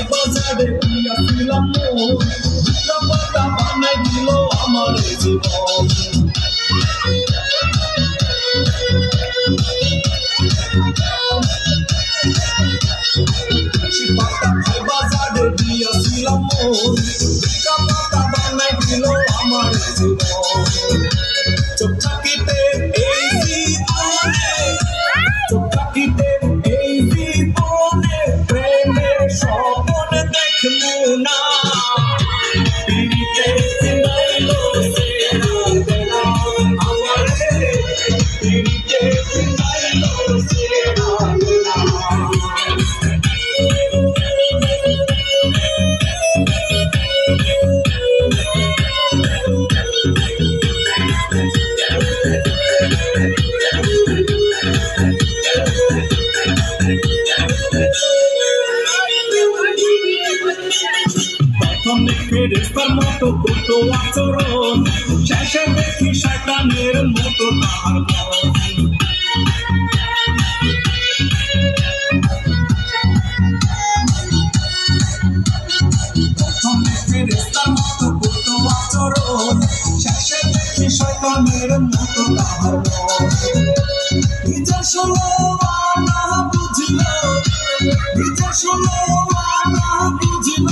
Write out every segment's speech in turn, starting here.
বাজারে দিয়াছিলাম পাতা বানাই দিল আমার জীবন। বাজারে দিয়াছিলাম পাতা বানাই দিল আমার জীবন। চোখ থাকিতে এই জীবনে, চোখ থাকিতে এই জীবনে প্রেমের স্বপ্ন দেখবো না। পিড়িতে চিনাইলো সে রাতেরা আমারে, পিড়িতে চিনাইলো সে রাতেরা। প্রথমে ফেরেশতার মতো করতো আচরণ, শেষে দেখি শয়তানের মতো তার মন। প্রথমে ফেরেশতার মতো করতো আচরণ, শেষে দেখি শয়তানের মতো তার মন। নিজের ষোলো আনা বুঝিল, নিজের ষোলো আনা বুঝিল,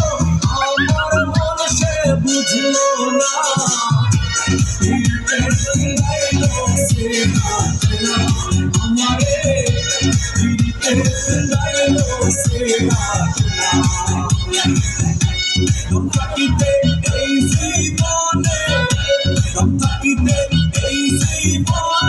আমার মন সে বুঝল না। পিড়িতে চিনাইলো সে রাতেরা আমারে, পিড়িতে চিনাইলো সে রাতেরা। দম থাকিতে এই জীবনে, দম থাকিতে এই জীবনে